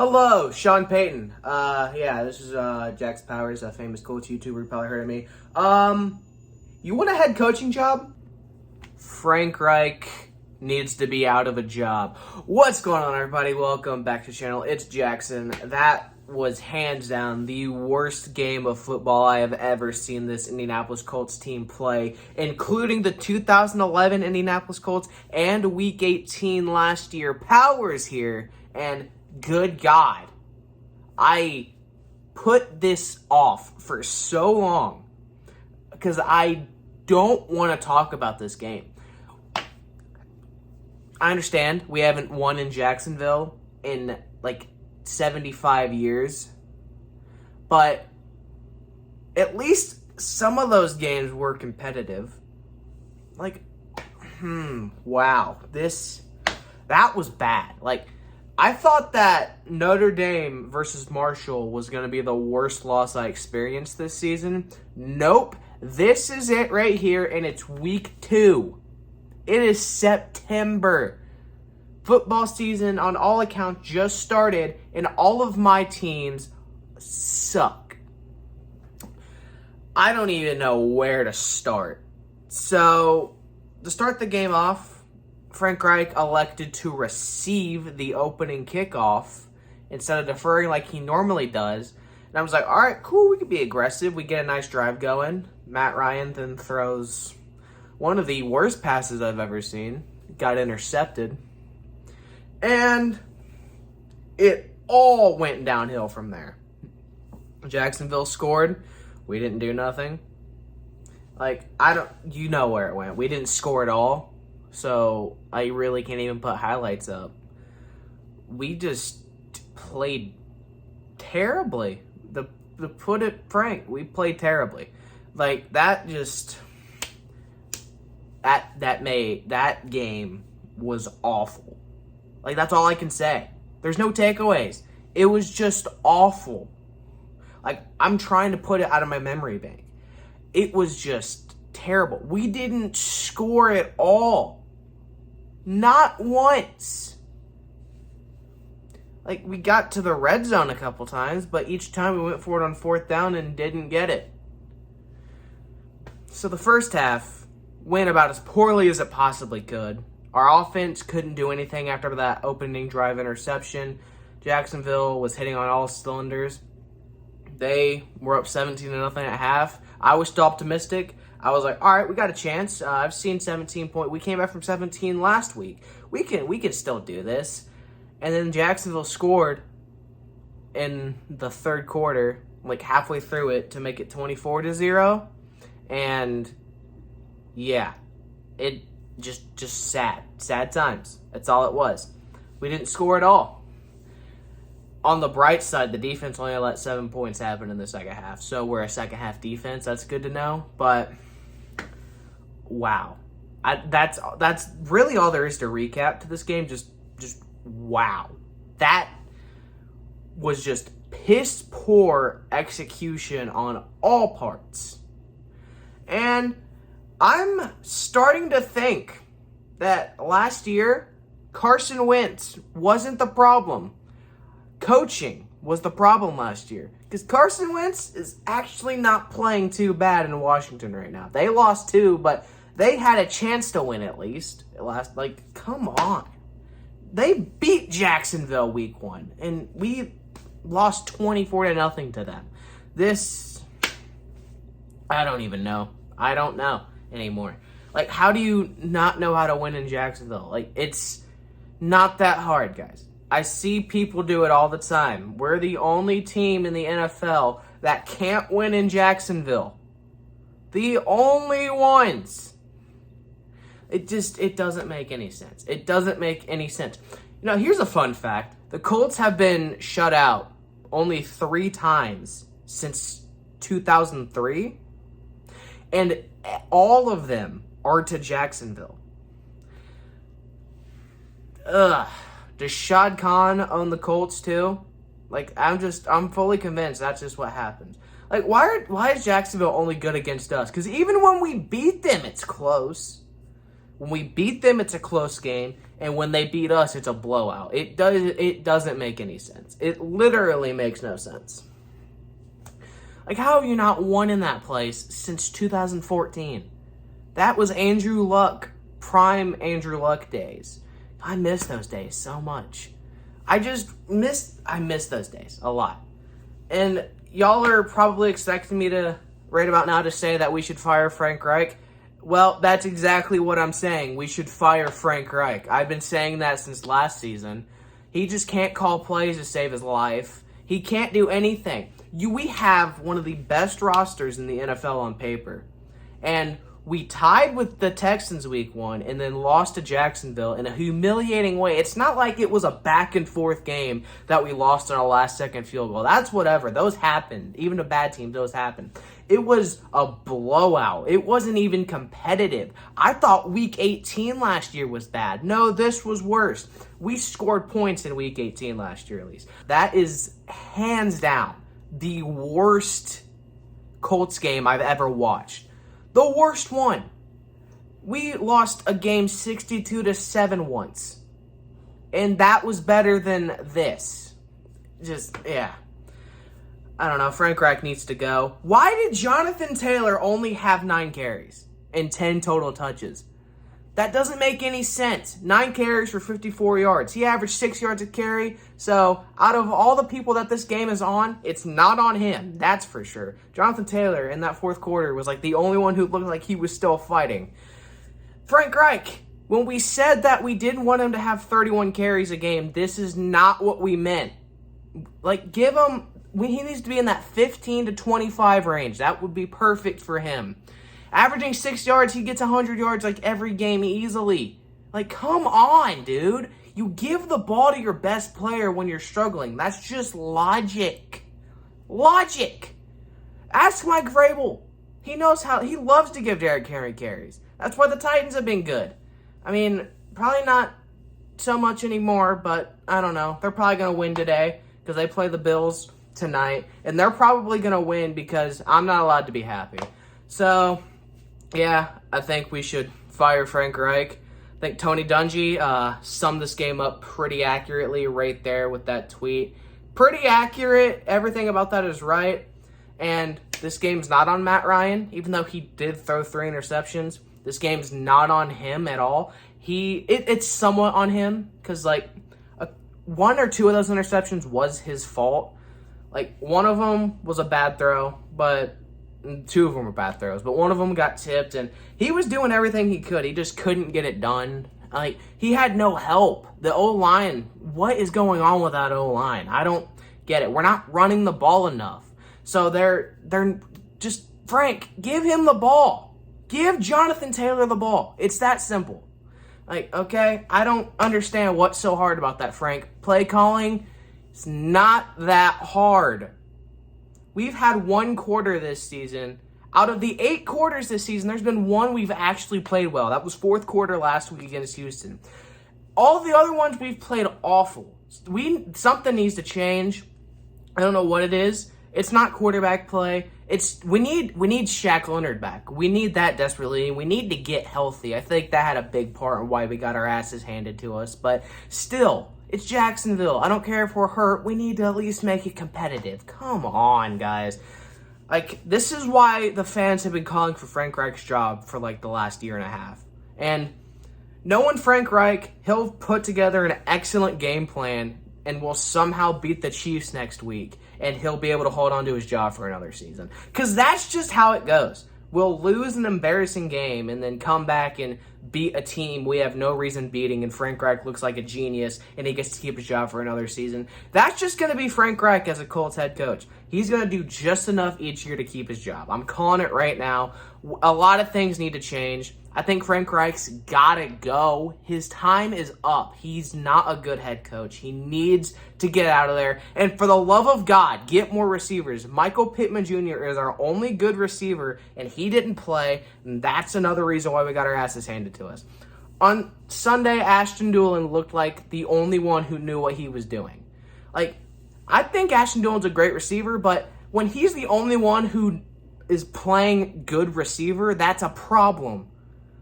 Hello, Sean Payton. This is Jax Powers, a famous Colts YouTuber. You probably heard of me. You want a head coaching job? Frank Reich needs to be out of a job. What's going on, everybody? Welcome back to the channel. It's Jackson. That was hands down the worst game of football I have ever seen this Indianapolis Colts team play, including the 2011 Indianapolis Colts and Week 18 last year. Powers here, and good God, I put this off for so long because I don't want to talk about this game. I understand we haven't won in Jacksonville in like 75 years, but at least some of those games were competitive. Wow, that was bad. I thought that Notre Dame versus Marshall was going to be the worst loss I experienced this season. Nope. This is it right here, and it's week 2. It is September. Football season, on all accounts, just started, and all of my teams suck. I don't even know where to start. So, to start the game off, Frank Reich elected to receive the opening kickoff instead of deferring like he normally does. And I was like, all right, cool, we could be aggressive. We get a nice drive going. Matt Ryan then throws one of the worst passes I've ever seen. Got intercepted. And it all went downhill from there. Jacksonville scored. We didn't do nothing. You know where it went. We didn't score at all. So I really can't even put highlights up. We just played terribly. To put it frank, we played terribly. That game was awful. That's all I can say. There's no takeaways. It was just awful. I'm trying to put it out of my memory bank. It was just terrible. We didn't score at all. Not once. We got to the red zone a couple times, but each time we went for it on 4th down and didn't get it. So the first half went about as poorly as it possibly could. Our offense couldn't do anything after that opening drive interception. Jacksonville was hitting on all cylinders. They were up 17-0 at half. I was still optimistic. I was like, all right, we got a chance. I've seen 17 points. We came back from 17 last week. We can still do this. And then Jacksonville scored in the third quarter, halfway through it, to make it 24-0. And yeah, it just sad times. That's all it was. We didn't score at all. On the bright side, the defense only let 7 points happen in the second half. So we're a second half defense. That's good to know. But wow, that's really all there is to recap to this game. Just wow, that was just piss poor execution on all parts. And I'm starting to think that last year, Carson Wentz wasn't the problem. Coaching was the problem last year. Because Carson Wentz is actually not playing too bad in Washington right now. They lost 2, but they had a chance to win at least. Come on. They beat Jacksonville week 1, and we lost 24-0 to them. I don't even know. I don't know anymore. How do you not know how to win in Jacksonville? It's not that hard, guys. I see people do it all the time. We're the only team in the NFL that can't win in Jacksonville. The only ones. It doesn't make any sense. It doesn't make any sense. Here's a fun fact. The Colts have been shut out only 3 times since 2003. And all of them are to Jacksonville. Ugh. Does Shad Khan own the Colts too? I'm fully convinced that's just what happens. Why is Jacksonville only good against us? Because even when we beat them, it's close. When we beat them, it's a close game. and when they beat us, it's a blowout. It doesn't make any sense. It literally makes no sense. Like, how have you not won in that place since 2014? That was Andrew Luck, prime Andrew Luck days. I miss those days so much. I miss those days a lot. And y'all are probably expecting me to, right about now, to say that we should fire Frank Reich. Well, that's exactly what I'm saying. We should fire Frank Reich. I've been saying that since last season. He just can't call plays to save his life. He can't do anything. We have one of the best rosters in the NFL on paper. And we tied with the Texans week 1 and then lost to Jacksonville in a humiliating way. It's not like it was a back-and-forth game that we lost on a last-second field goal. That's whatever. Those happened. Even to bad teams, those happen. It was a blowout. It wasn't even competitive. I thought Week 18 last year was bad. No, this was worse. We scored points in Week 18 last year, at least. That is hands down the worst Colts game I've ever watched. The worst one. We lost a game 62-7 once. And that was better than this. Yeah. I don't know. Frank Reich needs to go. Why did Jonathan Taylor only have 9 carries and 10 total touches? That doesn't make any sense. 9 carries for 54 yards. He averaged 6 yards a carry. So, out of all the people that this game is on, it's not on him. That's for sure. Jonathan Taylor in that fourth quarter was like the only one who looked like he was still fighting. Frank Reich, when we said that we didn't want him to have 31 carries a game, this is not what we meant. Like, give him... He needs to be in that 15 to 25 range. That would be perfect for him. Averaging 6 yards, he gets 100 yards like every game easily. Like, come on, dude. You give the ball to your best player when you're struggling. That's just logic. Logic. Ask Mike Vrabel. He loves to give Derrick Henry carries. That's why the Titans have been good. I mean, probably not so much anymore, but I don't know. They're probably going to win today because they play the Bills tonight. And they're probably going to win because I'm not allowed to be happy. So... yeah, I think we should fire Frank Reich. I think Tony Dungy summed this game up pretty accurately right there with that tweet. Pretty accurate. Everything about that is right. And this game's not on Matt Ryan, even though he did throw 3 interceptions. This game's not on him at all. It's somewhat on him because, like, 1 or 2 of those interceptions was his fault. Like, one of them was a bad throw, but... 2 of them were bad throws, but one of them got tipped, and he was doing everything he could. He just couldn't get it done. Like, he had no help. The O-line, what is going on with that O-line? I don't get it. We're not running the ball enough. So they're just, Frank, give him the ball. Give Jonathan Taylor the ball. It's that simple. Like, okay, I don't understand what's so hard about that, Frank. Play calling, it's not that hard. We've had 1 quarter this season. Out of the 8 quarters this season, there's been 1 we've actually played well. That was 4th quarter last week against Houston. All the other ones we've played awful. Something needs to change. I don't know what it is. It's not quarterback play. We need Shaq Leonard back. We need that desperately. We need to get healthy. I think that had a big part in why we got our asses handed to us. But still, it's Jacksonville. I don't care if we're hurt. We need to at least make it competitive. Come on, guys. Like, this is why the fans have been calling for Frank Reich's job for, like, the last year and a half. And knowing Frank Reich, he'll put together an excellent game plan and will somehow beat the Chiefs next week. And he'll be able to hold on to his job for another season. Because that's just how it goes. We'll lose an embarrassing game and then come back and beat a team we have no reason beating, and Frank Reich looks like a genius and he gets to keep his job for another season. That's just going to be Frank Reich as a Colts head coach. He's going to do just enough each year to keep his job. I'm calling it right now. A lot of things need to change. I think Frank Reich's got to go. His time is up. He's not a good head coach. He needs to get out of there. And for the love of God, get more receivers. Michael Pittman Jr. is our only good receiver, and he didn't play. And that's another reason why we got our asses handed to us. On Sunday, Ashton Dulin looked like the only one who knew what he was doing. Like, I think Ashton Dulin's a great receiver, but when he's the only one who is playing good receiver, that's a problem.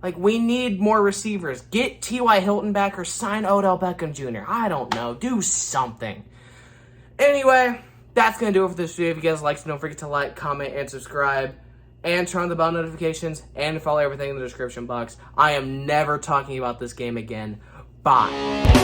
Like, we need more receivers. Get T.Y. Hilton back or sign Odell Beckham Jr. I don't know. Do something. Anyway, that's going to do it for this video. If you guys liked it, don't forget to like, comment, and subscribe. And turn on the bell notifications. And follow everything in the description box. I am never talking about this game again. Bye.